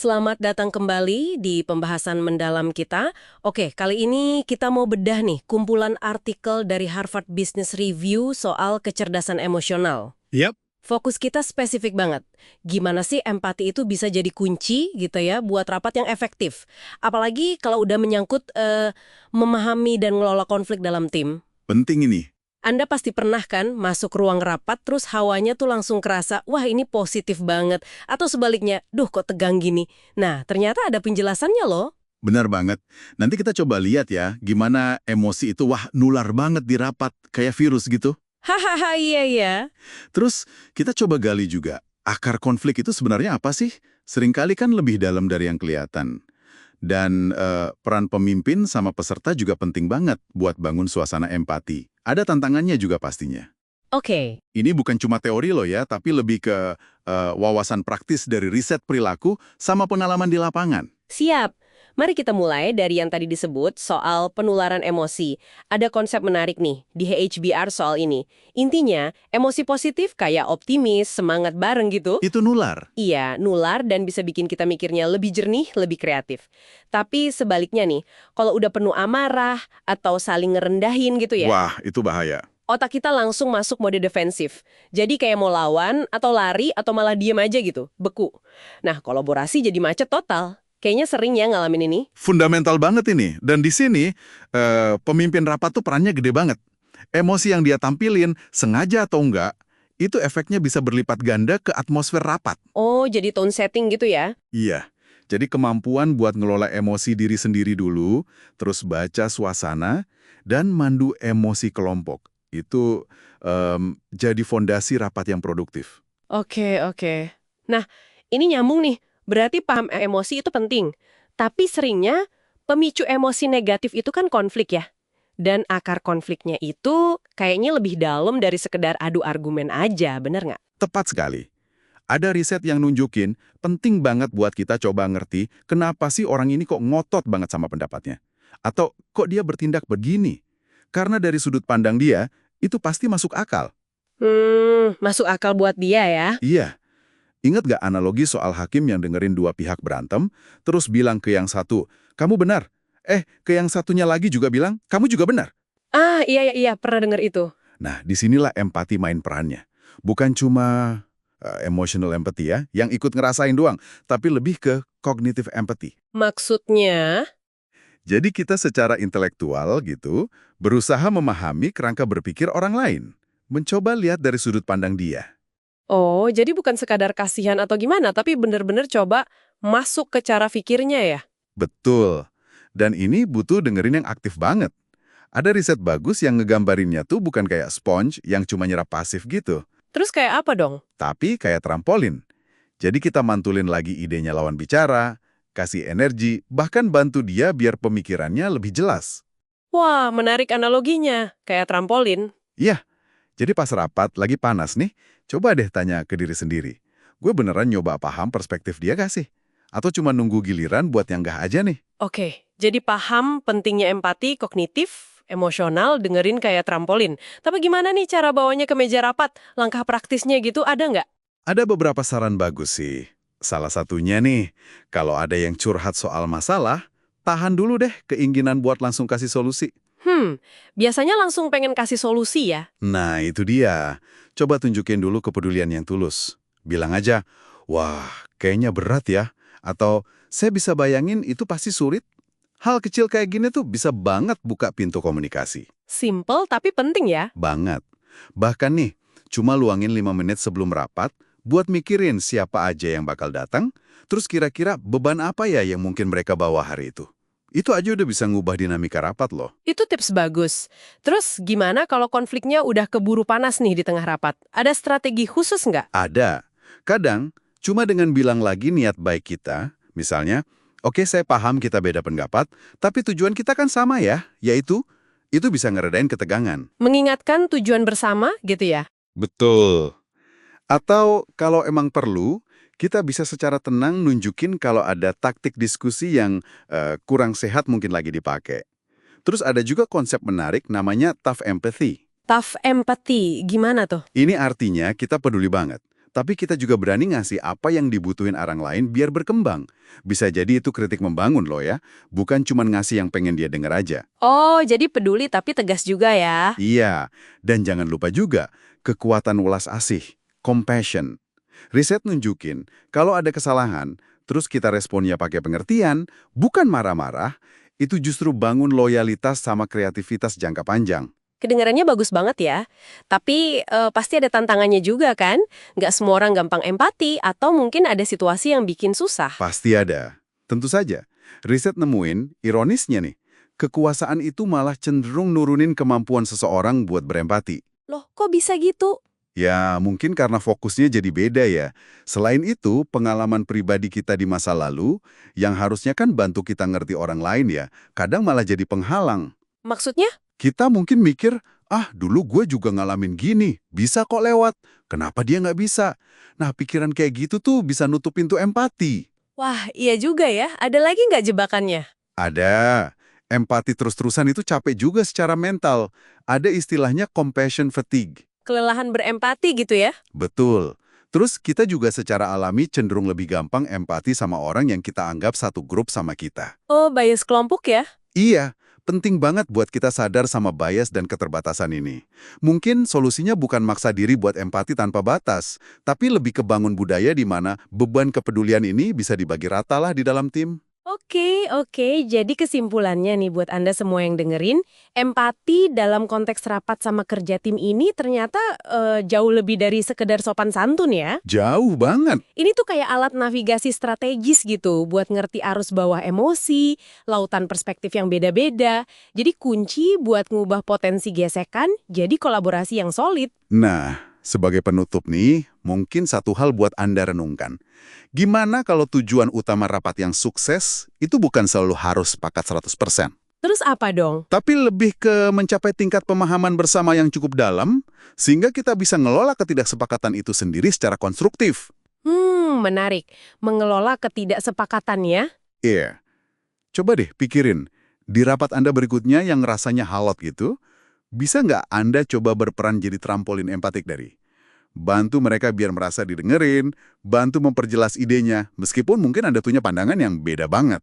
Selamat datang kembali di pembahasan mendalam kita. Oke, kali ini kita mau bedah nih kumpulan artikel dari Harvard Business Review soal kecerdasan emosional. Yap, Fokus kita spesifik banget. Gimana sih empati itu bisa jadi kunci gitu ya buat rapat yang efektif. Apalagi kalau udah menyangkut memahami dan ngelola konflik dalam tim. penting ini. Anda pasti pernah kan masuk ruang rapat terus hawanya tuh langsung kerasa, wah ini positif banget. Atau sebaliknya, duh kok tegang gini. Nah, ternyata ada penjelasannya loh. Benar banget. Nanti kita coba lihat ya, gimana emosi itu nular banget di rapat, kayak virus gitu. Hahaha, iya ya. Terus kita coba gali juga, akar konflik itu sebenarnya apa sih? Seringkali kan lebih dalam dari yang kelihatan. Dan peran pemimpin sama peserta juga penting banget buat bangun suasana empati. Ada tantangannya juga pastinya. Oke. Ini bukan cuma teori loh ya, tapi lebih ke wawasan praktis dari riset perilaku sama pengalaman di lapangan. Siap. Mari kita mulai dari yang tadi disebut soal penularan emosi. Ada konsep menarik nih di HBR soal ini. Intinya, emosi positif kayak optimis, semangat bareng gitu. Itu nular. Iya, nular dan bisa bikin kita mikirnya lebih jernih, lebih kreatif. Tapi sebaliknya nih, kalau udah penuh amarah atau saling ngerendahin gitu ya, Wah, itu bahaya. otak kita langsung masuk mode defensif. Jadi kayak mau lawan, atau lari, atau malah diem aja gitu, beku. Nah, kolaborasi jadi macet total. Kayaknya sering ya ngalamin ini. Fundamental banget ini. Dan di sini, pemimpin rapat tuh perannya gede banget. Emosi yang dia tampilin, sengaja atau enggak, itu efeknya bisa berlipat ganda ke atmosfer rapat. Oh, jadi tone setting gitu ya? Iya. Jadi kemampuan buat ngelola emosi diri sendiri dulu, terus baca suasana, dan mandu emosi kelompok. Itu jadi fondasi rapat yang produktif. Oke, oke. Nah, ini nyambung nih. Berarti paham emosi itu penting. Tapi seringnya pemicu emosi negatif itu kan konflik ya. Dan akar konfliknya itu kayaknya lebih dalam dari sekedar adu argumen aja, bener nggak? Tepat sekali. Ada riset yang nunjukin penting banget buat kita coba ngerti kenapa sih orang ini kok ngotot banget sama pendapatnya. Atau kok dia bertindak begini. Karena dari sudut pandang dia, itu pasti masuk akal. Masuk akal buat dia ya. Iya. Ingat gak analogi soal hakim yang dengerin dua pihak berantem, terus bilang ke yang satu, kamu benar. Ke yang satunya lagi juga bilang, kamu juga benar. Ah, iya, iya, iya, pernah denger itu. Nah, disinilah empati main perannya. Bukan cuma emotional empathy ya, yang ikut ngerasain doang, tapi lebih ke cognitive empathy. Maksudnya, Jadi kita secara intelektual gitu, berusaha memahami kerangka berpikir orang lain. Mencoba lihat dari sudut pandang dia. oh, jadi bukan sekadar kasihan atau gimana, tapi bener-bener coba masuk ke cara pikirnya ya. Betul. Dan ini butuh dengerin yang aktif banget. Ada riset bagus yang ngegambarinnya tuh bukan kayak sponge yang cuma nyerap pasif gitu, Terus kayak apa dong? tapi kayak trampolin. Jadi kita mantulin lagi idenya lawan bicara, kasih energi, bahkan bantu dia biar pemikirannya lebih jelas. Wah, menarik analoginya. Kayak trampolin. Iya, jadi pas rapat lagi panas nih, coba deh tanya ke diri sendiri. Gue beneran nyoba paham perspektif dia gak sih? Atau cuma nunggu giliran buat yang gak aja nih? Oke, jadi paham pentingnya empati kognitif, emosional, dengerin kayak trampolin. Tapi gimana nih cara bawanya ke meja rapat? Langkah praktisnya gitu ada nggak? Ada beberapa saran bagus sih. Salah satunya nih, kalau ada yang curhat soal masalah, tahan dulu deh keinginan buat langsung kasih solusi. Biasanya langsung pengen kasih solusi ya. Nah, itu dia. Coba tunjukin dulu kepedulian yang tulus. Bilang aja, wah, kayaknya berat ya. Atau, saya bisa bayangin itu pasti sulit. Hal kecil kayak gini tuh bisa banget buka pintu komunikasi. Simple tapi penting ya. Banget. Bahkan nih, cuma luangin 5 menit sebelum rapat, buat mikirin siapa aja yang bakal datang, terus kira-kira beban apa ya yang mungkin mereka bawa hari itu. Itu aja udah bisa ngubah dinamika rapat loh. Itu tips bagus. Terus gimana kalau konfliknya udah keburu panas nih di tengah rapat? Ada strategi khusus nggak? Ada. Kadang, cuma dengan bilang lagi niat baik kita, misalnya, oke saya paham kita beda pendapat, tapi tujuan kita kan sama ya, yaitu, itu bisa ngeredain ketegangan. Mengingatkan tujuan bersama gitu ya. Betul. Atau kalau emang perlu, kita bisa secara tenang nunjukin kalau ada taktik diskusi yang kurang sehat mungkin lagi dipakai. Terus ada juga konsep menarik namanya tough empathy. Tough empathy, gimana tuh? Ini artinya kita peduli banget. tapi kita juga berani ngasih apa yang dibutuhin orang lain biar berkembang. Bisa jadi itu kritik membangun loh ya, bukan cuma ngasih yang pengen dia denger aja. Oh, jadi peduli tapi tegas juga ya. Iya, dan jangan lupa juga kekuatan welas asih, compassion. Riset nunjukin, kalau ada kesalahan, terus kita responnya pakai pengertian, bukan marah-marah, itu justru bangun loyalitas sama kreativitas jangka panjang. Kedengarannya bagus banget ya. Tapi pasti ada tantangannya juga kan? Nggak semua orang gampang empati atau mungkin ada situasi yang bikin susah. Pasti ada. Tentu saja. Riset nemuin, ironisnya nih, kekuasaan itu malah cenderung nurunin kemampuan seseorang buat berempati. Loh, kok bisa gitu? Ya, mungkin karena fokusnya jadi beda ya. Selain itu, pengalaman pribadi kita di masa lalu, yang harusnya kan bantu kita ngerti orang lain ya, kadang malah jadi penghalang. Maksudnya? Kita mungkin mikir, ah dulu gue juga ngalamin gini, bisa kok lewat. Kenapa dia nggak bisa? Nah, pikiran kayak gitu tuh bisa nutup pintu empati. Wah, iya juga ya. Ada lagi nggak jebakannya? Ada. Empati terus-terusan itu capek juga secara mental. Ada istilahnya compassion fatigue. Kelelahan berempati gitu ya? Betul. Terus kita juga secara alami cenderung lebih gampang empati sama orang yang kita anggap satu grup sama kita. Oh, bias kelompok ya? Iya, penting banget buat kita sadar sama bias dan keterbatasan ini. Mungkin solusinya bukan maksa diri buat empati tanpa batas, tapi lebih kebangun budaya di mana beban kepedulian ini bisa dibagi rata lah di dalam tim. Oke. Jadi kesimpulannya nih buat Anda semua yang dengerin, empati dalam konteks rapat sama kerja tim ini ternyata jauh lebih dari sekedar sopan santun ya. Jauh banget. Ini tuh kayak alat navigasi strategis gitu buat ngerti arus bawah emosi, lautan perspektif yang beda-beda. Jadi kunci buat ngubah potensi gesekan jadi kolaborasi yang solid. Nah, sebagai penutup nih, mungkin satu hal buat Anda renungkan. Gimana kalau tujuan utama rapat yang sukses itu bukan selalu harus sepakat 100%, Terus apa dong? tapi lebih ke mencapai tingkat pemahaman bersama yang cukup dalam, sehingga kita bisa ngelola ketidaksepakatan itu sendiri secara konstruktif. Menarik. Mengelola ketidaksepakatannya. Iya. Coba deh pikirin, di rapat Anda berikutnya yang rasanya alot gitu, bisa nggak Anda coba berperan jadi trampolin empatik dari? Bantu mereka biar merasa didengerin, bantu memperjelas idenya, meskipun mungkin Anda punya pandangan yang beda banget.